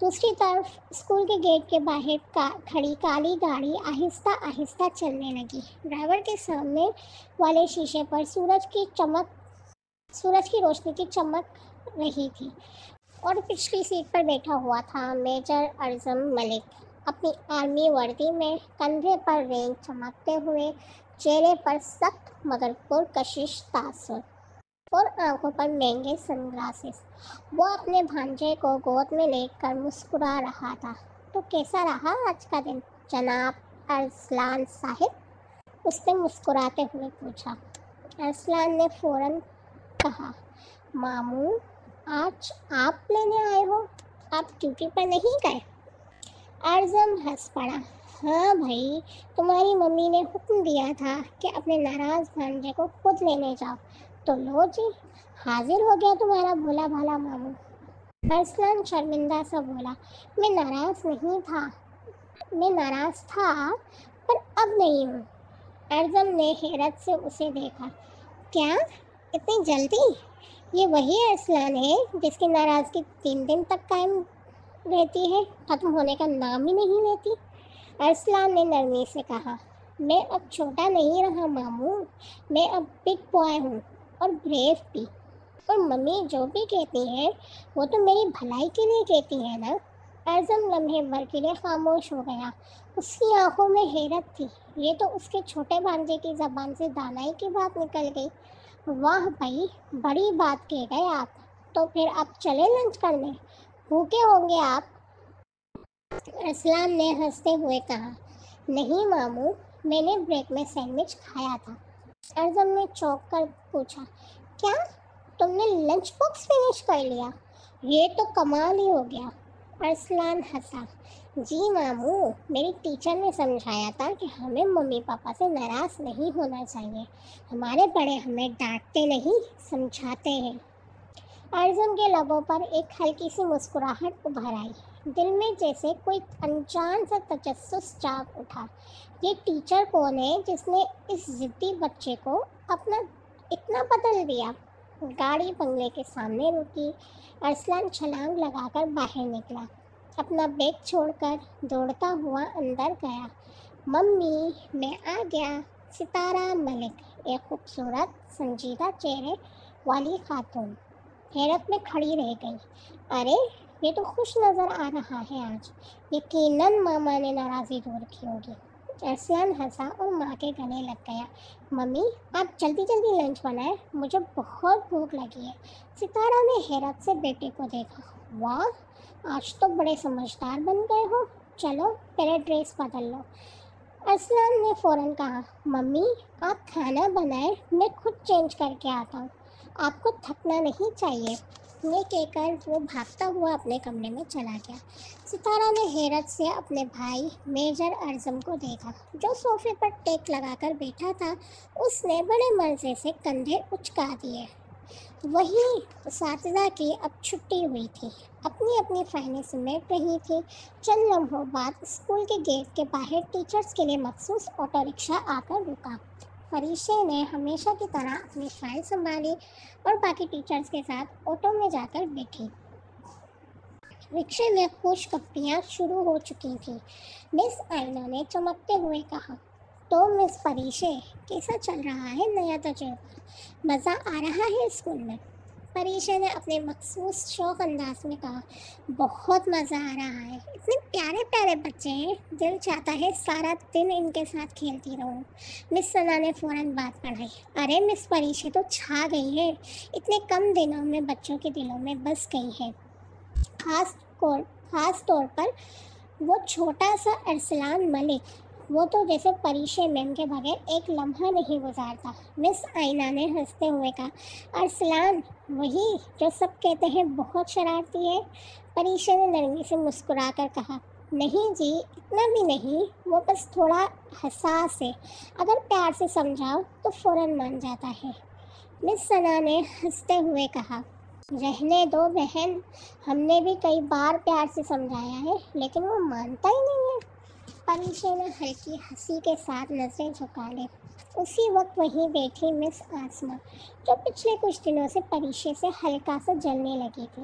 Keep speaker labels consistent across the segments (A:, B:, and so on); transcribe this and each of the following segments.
A: دوسری طرف اسکول کے گیٹ کے باہر کھڑی کالی گاڑی آہستہ آہستہ چلنے لگی۔ ڈرائیور کے سامنے والے شیشے پر سورج کی روشنی کی چمک رہی تھی اور پچھلی سیٹ پر بیٹھا ہوا تھا میجر اعظم ملک، اپنی آرمی وردی میں، کندھے پر رینگ چمکتے ہوئے، چہرے پر سخت مگر پرکشش تاثر اور آنکھوں پر مہنگے سن گلاسز۔ وہ اپنے بھانجے کو گود میں لے کر مسکرا رہا تھا۔ تو کیسا رہا آج کا دن جناب ارسلان صاحب؟ اس نے مسکراتے ہوئے پوچھا۔ ارسلان نے فوراً کہا، ماموں آج آپ لینے آئے ہو، آپ ڈیوٹی پر نہیں گئے؟ اعظم ہنس پڑا۔ ہاں بھائی، تمہاری ممی نے حکم دیا تھا کہ اپنے ناراض بھانجے کو خود لینے جاؤ، تو لو جی، حاضر ہو گیا تمہارا بھولا بھالا ماموں۔ ارسلان شرمندہ سا بولا، میں ناراض تھا پر اب نہیں ہوں۔ اعظم نے حیرت سے اسے دیکھا۔ کیا اتنی جلدی؟ یہ وہی ارسلان ہے جس کی ناراضگی 3 دن تک قائم رہتی ہے، ختم ہونے کا نام ہی نہیں لیتی؟ ارسلان نے نرمی سے کہا، میں اب چھوٹا نہیں رہا ماموں، میں اب بگ بوائے ہوں اور بریو بھی، اور ممی جو بھی کہتی ہیں وہ تو میری بھلائی کے لیے کہتی ہیں نا۔ اعظم لمحے بھر کے لیے خاموش ہو گیا۔ اس کی آنکھوں میں حیرت تھی۔ یہ تو اس کے چھوٹے بھانجے کی زبان سے دانائی کی بات نکل گئی۔ واہ بھائی، بڑی بات کہہ گئے آپ۔ تو پھر اب چلے لنچ کرنے، بھوکے ہوں گے آپ؟ ارسلان نے ہنستے ہوئے کہا، نہیں ماموں، میں نے بریک میں سینڈوچ کھایا تھا۔ اعظم نے چونک کر پوچھا، کیا تم نے لنچ باکس فنش کر لیا؟ یہ تو کمال ہی ہو گیا۔ ارسلان ہنسا، جی ماموں، میری ٹیچر نے سمجھایا تھا کہ ہمیں ممی پاپا سے ناراض نہیں ہونا چاہیے، ہمارے بڑے ہمیں ڈانٹتے نہیں، سمجھاتے ہیں۔ اعظم کے لبوں پر ایک ہلکی سی مسکراہٹ ابھر آئی، دل میں جیسے کوئی انجان سا تجسس جاگ اٹھا۔ یہ ٹیچر کون ہے جس نے اس ضدی بچے کو اپنا اتنا بدل دیا؟ گاڑی بنگلے کے سامنے رکی۔ ارسلان چھلانگ لگا کر باہر نکلا، اپنا بیگ چھوڑ کر دوڑتا ہوا اندر گیا۔ ممی میں آ گیا۔ ستارہ ملک، ایک خوبصورت سنجیدہ چہرے والی خاتون، حیرت میں کھڑی رہ گئی۔ ارے یہ تو خوش نظر آ رہا ہے آج، یقیناً ماما نے ناراضی دور کی ہوگی۔ ارسلان ہنسا اور ماں کے گلے لگ گیا۔ ممی آپ جلدی جلدی لنچ بنائیں، مجھے بہت بھوک لگی ہے۔ ستارہ نے حیرت سے بیٹے کو دیکھا۔ واہ، آج تو بڑے سمجھدار بن گئے ہو، چلو پہلے ڈریس بدل لو۔ ارسلان نے فوراً کہا، ممی آپ کھانا بنائیں، میں خود چینج کر کے آتا ہوں، آپ کو تھکنا نہیں چاہیے۔ یہ کہہ کر وہ بھاگتا ہوا اپنے کمرے میں چلا گیا۔ ستارہ نے حیرت سے اپنے بھائی میجر اعظم کو دیکھا، جو صوفے پر ٹیک لگا کر بیٹھا تھا۔ اس نے بڑے مزے سے کندھے اچکا دیے۔ وہی اساتذہ کی اب چھٹی ہوئی تھی، اپنی اپنی فائلیں سمیٹ رہی تھی۔ چند لمحوں بعد اسکول کے گیٹ کے باہر ٹیچرز کے لیے مخصوص آٹو رکشہ آ کر رکا۔ فریشے نے ہمیشہ کی طرح اپنی فائل سنبھالی اور باقی ٹیچرز کے ساتھ آٹو میں جا کر بیٹھی۔ رکشے میں خوش گپیاں شروع ہو چکی تھیں۔ مس آئینہ نے چمکتے ہوئے کہا، تو مس پریشے، کیسا چل رہا ہے نیا تجربہ؟ مزہ آ رہا ہے اسکول میں؟ پریشے نے اپنے مخصوص شوق انداز میں کہا، بہت مزہ آ رہا ہے، اتنے پیارے پیارے بچے ہیں، دل چاہتا ہے سارا دن ان کے ساتھ کھیلتی رہوں۔ مس ثنا نے فوراً بات بڑھائی، ارے مس پریشے تو چھا گئی ہیں، اتنے کم دنوں میں بچوں کے دلوں میں بس گئی ہیں، خاص طور پر وہ چھوٹا سا ارسلان ملک، وہ تو جیسے پریشے میم کے بغیر ایک لمحہ نہیں گزارتا۔ مس آئینہ نے ہنستے ہوئے کہا، ارسلان وہی جو سب کہتے ہیں بہت شرارتی ہے؟ پریشے نے نرمی سے مسکرا کر کہا، نہیں جی، اتنا بھی نہیں، وہ بس تھوڑا حساس ہے، اگر پیار سے سمجھاؤ تو فوراً مان جاتا ہے۔ مس ثنا نے ہنستے ہوئے کہا، رہنے دو بہن، ہم نے بھی کئی بار پیار سے سمجھایا ہے لیکن وہ مانتا ہی نہیں ہے۔ پریشے نے ہلکی ہنسی کے ساتھ نظریں جھکا لی۔ اسی وقت وہیں بیٹھی مس آسما، جو پچھلے کچھ دنوں سے پریشے سے ہلکا سا جلنے لگی تھی،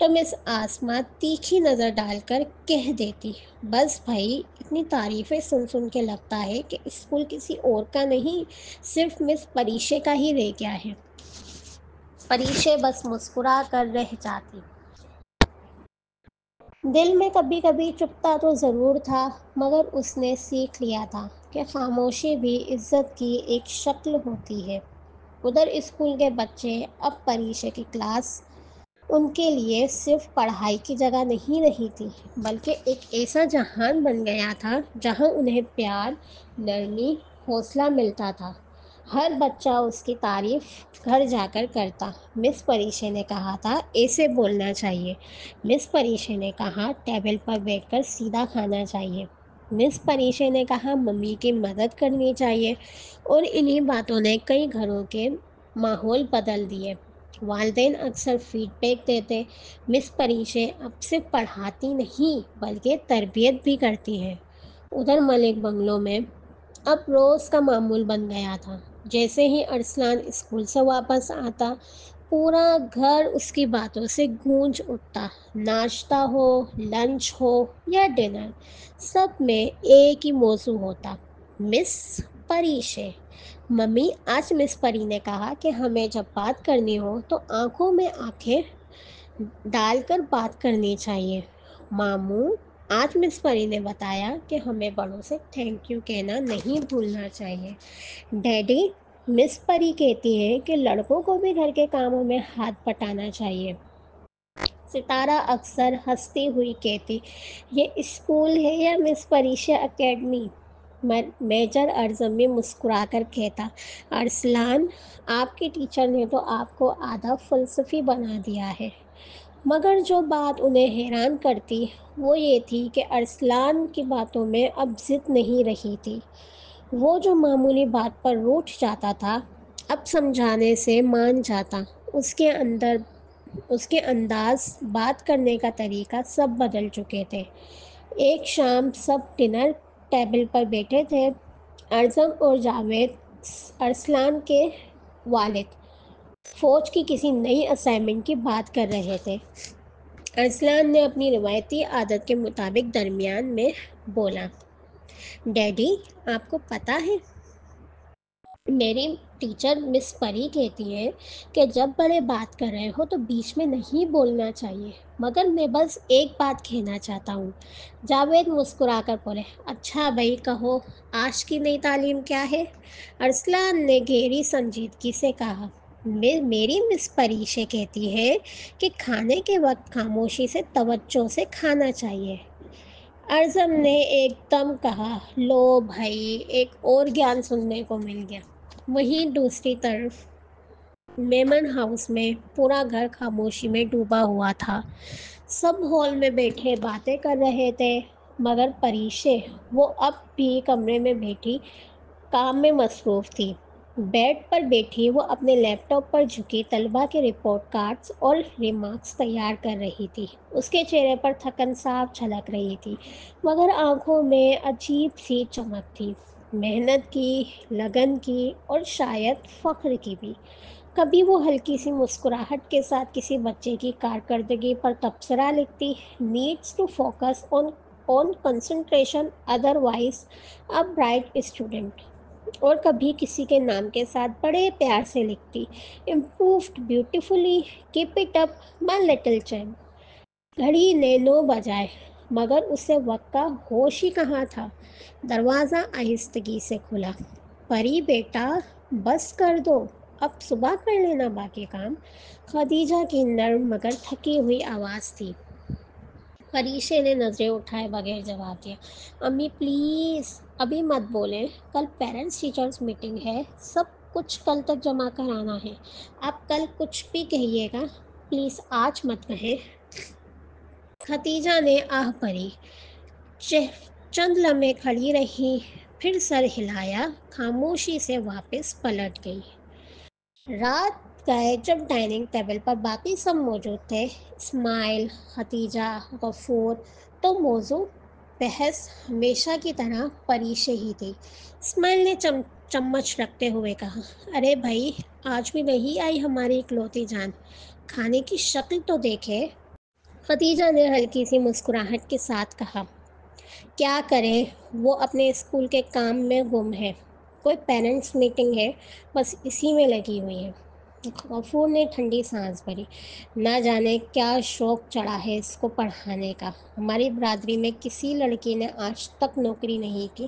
A: تو مس آسما تیکھی نظر ڈال کر کہہ دیتی، بس بھائی، اتنی تعریفیں سن سن کے لگتا ہے کہ اسکول کسی اور کا نہیں، صرف مس پریشے کا ہی رہ گیا ہے۔ پریشے بس مسکرا کر رہ جاتی۔ دل میں کبھی کبھی چپتا تو ضرور تھا، مگر اس نے سیکھ لیا تھا کہ خاموشی بھی عزت کی ایک شکل ہوتی ہے۔ ادھر اسکول کے بچے اب پریشے کی کلاس ان کے لیے صرف پڑھائی کی جگہ نہیں رہی تھی، بلکہ ایک ایسا جہان بن گیا تھا جہاں انہیں پیار، نرمی، حوصلہ ملتا تھا۔ ہر بچہ اس کی تعریف گھر جا کر کرتا۔ مس پریشے نے کہا تھا ایسے بولنا چاہیے، مس پریشے نے کہا ٹیبل پر بیٹھ کر سیدھا کھانا چاہیے، مس پریشے نے کہا ممی کی مدد کرنی چاہیے، اور انہی باتوں نے کئی گھروں کے ماحول بدل دیے۔ والدین اکثر فیڈ بیک دیتے، مس پریشے اب صرف پڑھاتی نہیں بلکہ تربیت بھی کرتی ہیں۔ ادھر ملک بنگلو میں اب روز کا معمول بن گیا تھا۔ جیسے ہی ارسلان اسکول سے واپس آتا، پورا گھر اس کی باتوں سے گونج اٹھتا۔ ناشتہ ہو، لنچ ہو یا ڈنر، سب میں ایک ہی موضوع ہوتا، مس پریشے۔ ممی، آج مس پری نے کہا کہ ہمیں جب بات کرنی ہو تو آنکھوں میں آنکھیں ڈال کر بات کرنی چاہیے۔ ماموں، آج مس پری نے بتایا کہ ہمیں بڑوں سے تھینک یو کہنا نہیں بھولنا چاہیے۔ ڈیڈی، مس پری کہتی ہیں کہ لڑکوں کو بھی گھر کے کاموں میں ہاتھ بٹانا چاہیے۔ ستارہ اکثر ہنستی ہوئی کہتی، یہ اسکول ہے یا مس پریشا اکیڈمی؟ میجر ارزم بھی مسکرا کر کہتا، ارسلان، آپ کی ٹیچر نے تو آپ کو آدھا فلسفی بنا دیا ہے۔ مگر جو بات انہیں حیران کرتی وہ یہ تھی کہ ارسلان کی باتوں میں اب ضد نہیں رہی تھی۔ وہ جو معمولی بات پر روٹھ جاتا تھا، اب سمجھانے سے مان جاتا۔ اس کے انداز، بات کرنے کا طریقہ سب بدل چکے تھے۔ ایک شام سب ڈنر ٹیبل پر بیٹھے تھے۔ ارزم اور جاوید، ارسلان کے والد، فوج کی کسی نئی اسائنمنٹ کی بات کر رہے تھے۔ ارسلان نے اپنی روایتی عادت کے مطابق درمیان میں بولا، ڈیڈی، آپ کو پتہ ہے میری ٹیچر مس پری کہتی ہیں کہ جب بڑے بات کر رہے ہو تو بیچ میں نہیں بولنا چاہیے، مگر میں بس ایک بات کہنا چاہتا ہوں۔ جاوید مسکرا کر بولے، اچھا بھائی، کہو، آج کی نئی تعلیم کیا ہے؟ ارسلان نے گہری سنجیدگی سے کہا، میری مس پریشے کہتی ہے کہ کھانے کے وقت خاموشی سے توجہ سے کھانا چاہیے۔ ارزم نے ایک دم کہا، لو بھائی، ایک اور گیان سننے کو مل گیا۔ وہیں دوسری طرف میمن ہاؤس میں پورا گھر خاموشی میں ڈوبا ہوا تھا۔ سب ہال میں بیٹھے باتیں کر رہے تھے، مگر پریشے، وہ اب بھی کمرے میں بیٹھی کام میں مصروف تھی۔ بیڈ پر بیٹھی وہ اپنے لیپ ٹاپ پر جھکی طلباء کے رپورٹ کارڈز اور ریمارکس تیار کر رہی تھی۔ اس کے چہرے پر تھکن صاف جھلک رہی تھی، مگر آنکھوں میں عجیب سی چمک تھی، محنت کی، لگن کی، اور شاید فخر کی بھی۔ کبھی وہ ہلکی سی مسکراہٹ کے ساتھ کسی بچے کی کارکردگی پر تبصرہ لکھتی، needs to focus on concentration, otherwise a bright student, اور کبھی کسی کے نام کے ساتھ بڑے پیار سے لکھتی، improved beautifully, keep it up my little champ. گھڑی نے 9 بجائے، مگر اسے وقت کا ہوش ہی کہاں تھا۔ دروازہ آہستگی سے کھلا۔ پری بیٹا، بس کر دو، اب صبح کر لینا باقی کام، خدیجہ کی نرم مگر تھکی ہوئی آواز تھی۔ پریشے نے نظریں اٹھائے بغیر جواب دیا، امی پلیز ابھی مت بولیں، کل پیرنٹس ٹیچرز میٹنگ ہے، سب کچھ کل تک جمع کرانا ہے، آپ کل کچھ بھی کہیے گا، پلیز آج مت کہیں۔ خدیجہ نے آہ بھری، چند لمحے کھڑی رہی، پھر سر ہلایا، خاموشی سے واپس پلٹ گئی۔ رات گئے جب ڈائننگ ٹیبل پر باقی سب موجود تھے، اسماعیل، خدیجہ، غفور، تو موضوع بحث ہمیشہ کی طرح پریشے ہی تھی۔ اسماعیل نے چمچ رکھتے ہوئے کہا، ارے بھائی، آج بھی نہیں آئی ہماری اکلوتی جان، کھانے کی شکل تو دیکھے۔ ختیجہ نے ہلکی سی مسکراہٹ کے ساتھ کہا، کیا کرے، وہ اپنے اسکول کے کام میں گم ہے، کوئی پیرنٹس میٹنگ ہے، بس اسی میں لگی ہوئی ہے۔ غفور نے ٹھنڈی سانس بھری۔ نہ جانے کیا شوق چڑھا ہے اس کو پڑھانے کا۔ ہماری برادری میں کسی لڑکی نے آج تک نوکری نہیں کی،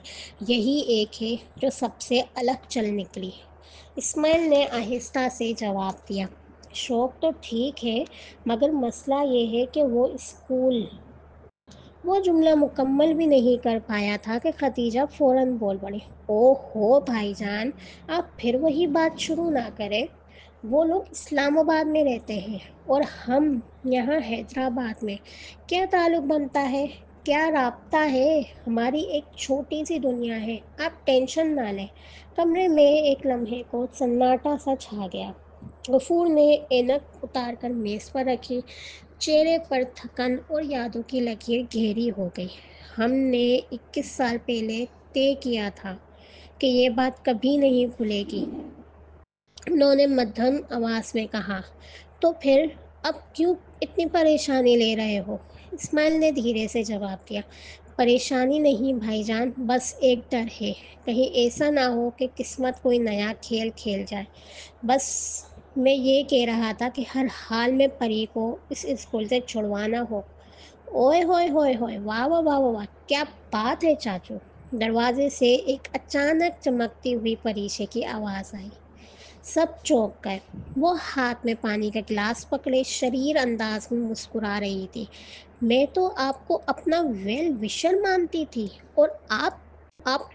A: یہی ایک ہے جو سب سے الگ چل نکلی۔ اسماعیل نے آہستہ سے جواب دیا، شوق تو ٹھیک ہے، مگر مسئلہ یہ ہے کہ وہ اسکول۔ وہ جملہ مکمل بھی نہیں کر پایا تھا کہ ختیجہ فوراً بول پڑی، او ہو بھائی جان، آپ پھر وہی بات شروع نہ کریں۔ وہ لوگ اسلام آباد میں رہتے ہیں اور ہم یہاں حیدرآباد میں، کیا تعلق بنتا ہے، کیا رابطہ ہے، ہماری ایک چھوٹی سی دنیا ہے، آپ ٹینشن نہ لیں۔ کمرے میں ایک لمحے کو سناٹا سا چھا گیا۔ غفور نے اینک اتار کر میز پر رکھی، چہرے پر تھکن اور یادوں کی لکیر گہری ہو گئی۔ ہم نے 21 سال پہلے طے کیا تھا کہ یہ بات کبھی نہیں کھلے گی، انہوں نے مدھم آواز میں کہا۔ تو پھر اب کیوں اتنی پریشانی لے رہے ہو؟ اسماعیل نے دھیرے سے جواب دیا، پریشانی نہیں بھائی جان، بس ایک ڈر ہے، کہیں ایسا نہ ہو کہ قسمت کوئی نیا کھیل کھیل جائے۔ بس میں یہ کہہ رہا تھا کہ ہر حال میں پری کو اس اسکول سے چھڑوانا ہو۔ اوئے ہوئے ہوئے ہوئے، واہ واہ واہ واہ، کیا بات ہے چاچو! دروازے سے ایک اچانک چمکتی ہوئی پریشے کی آواز آئی۔ سب چونک گئے۔ وہ ہاتھ میں پانی کا گلاس پکڑے شریر انداز میں مسکرا رہی تھی۔ میں تو آپ کو اپنا ویل وشر مانتی تھی اور آپ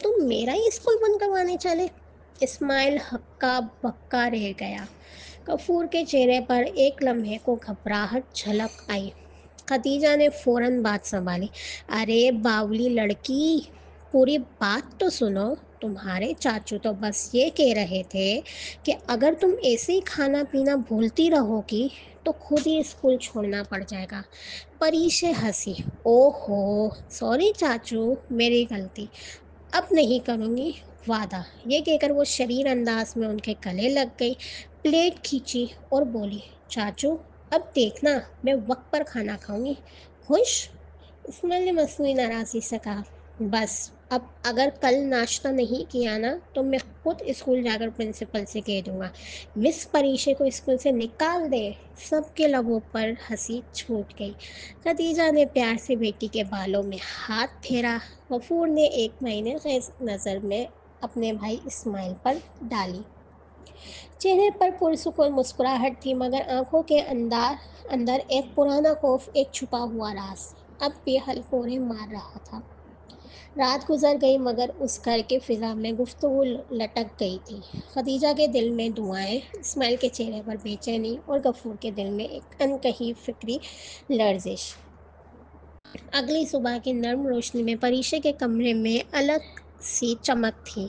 A: تو میرا ہی اسکول بند کروانے چلے۔ اسماعیل ہکا بکا رہ گیا۔ غفور کے چہرے پر ایک لمحے کو گھبراہٹ جھلک آئی۔ ختیجہ نے فوراً بات سنبھالی، ارے باولی لڑکی، پوری بات تو سنو۔ تمہارے چاچو تو بس یہ کہہ رہے تھے کہ اگر تم ایسے ہی کھانا پینا بھولتی رہو گی تو خود ہی اسکول چھوڑنا پڑ جائے گا۔ پری سے ہنسی، او ہو سوری چاچو، میری غلطی، اب نہیں کروں گی، وعدہ۔ یہ کہہ کر وہ شریر انداز میں ان کے گلے لگ گئی، پلیٹ کھینچی اور بولی، چاچو اب دیکھنا میں وقت پر کھانا کھاؤں گی، خوش؟ اسماعیل نے مصنوعی ناراضی سے کہا، بس اب اگر کل ناشتہ نہیں کیا نا تو میں خود اسکول جا کر پرنسپل سے کہہ دوں گا مس پریشے کو اسکول سے نکال دے۔ سب کے لبوں پر ہنسی چھوٹ گئی۔ ختیجہ نے پیار سے بیٹی کے بالوں میں ہاتھ پھیرا۔ غفور نے ایک معنی خیز نظر میں اپنے بھائی اسماعیل پر ڈالی۔ چہرے پر پرسکون مسکراہٹ تھی، مگر آنکھوں کے اندر ایک پرانا خوف، ایک چھپا ہوا راز اب بھی ہلکورے مار رہا تھا۔ رات گزر گئی مگر اس گھر کے فضا میں گفتگو لٹک گئی تھی۔ ختیجہ کے دل میں دعائیں، اسماعیل کے چہرے پر بے چینی اور غفور کے دل میں ایک انکہی فکری لرزش۔ اگلی صبح کی نرم روشنی میں پریشے کے کمرے میں الگ سی چمک تھی۔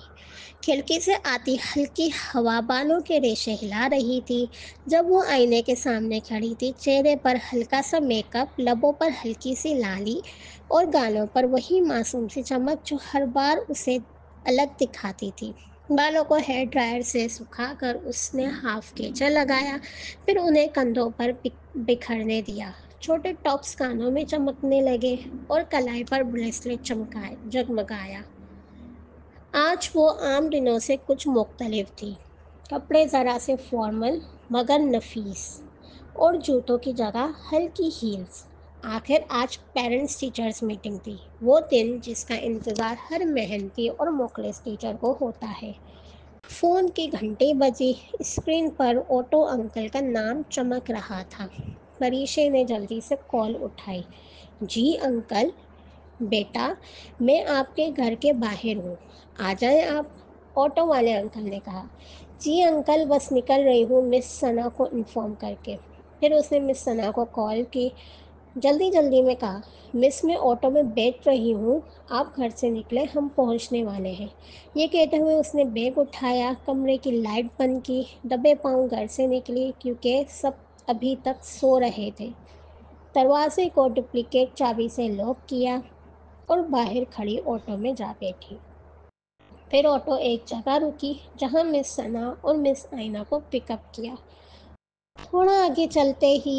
A: کھڑکی سے آتی ہلکی ہوا بالوں کے ریشے ہلا رہی تھی۔ جب وہ آئینے کے سامنے کھڑی تھی، چہرے پر ہلکا سا میک اپ، لبوں پر ہلکی سی لالی اور گالوں پر وہی معصوم سی چمک جو ہر بار اسے الگ دکھاتی تھی۔ بالوں کو ہیئر ڈرائر سے سکھا کر اس نے ہاف کیچا لگایا، پھر انہیں کندھوں پر بکھرنے دیا۔ چھوٹے ٹاپس کانوں میں چمکنے لگے اور کلائی پر بریسلیٹ جگمگایا۔ آج وہ عام دنوں سے کچھ مختلف تھی۔ کپڑے ذرا سے فارمل مگر نفیس، اور جوتوں کی جگہ ہلکی ہیلز۔ آخر آج پیرنٹس ٹیچرز میٹنگ تھی، وہ دن جس کا انتظار ہر محنتی اور مخلص ٹیچر کو ہوتا ہے۔ فون کی گھنٹی بجی، اسکرین پر آٹو انکل کا نام چمک رہا تھا۔ پریشے نے جلدی سے کال اٹھائی، جی انکل، بیٹا میں آپ کے گھر کے باہر ہوں، آ جائیں آپ، آٹو والے انکل نے کہا۔ جی انکل بس نکل رہی ہوں مس ثنا کو انفارم کر کے۔ پھر اس نے مس ثنا کو کال کی، جلدی جلدی میں کہا، مس میں آٹو میں بیٹھ رہی ہوں، آپ گھر سے نکلیں، ہم پہنچنے والے ہیں۔ یہ کہتے ہوئے اس نے بیگ اٹھایا، کمرے کی لائٹ بند کی، دبے پاؤں گھر سے نکلی کیونکہ سب ابھی تک سو رہے تھے۔ دروازے کو ڈپلیکیٹ چابی سے لاک کیا اور باہر کھڑی آٹو میں جا بیٹھی۔ پھر آٹو ایک جگہ رکی جہاں مس ثنا اور مس آئینہ کو پک اپ کیا۔ تھوڑا آگے چلتے ہی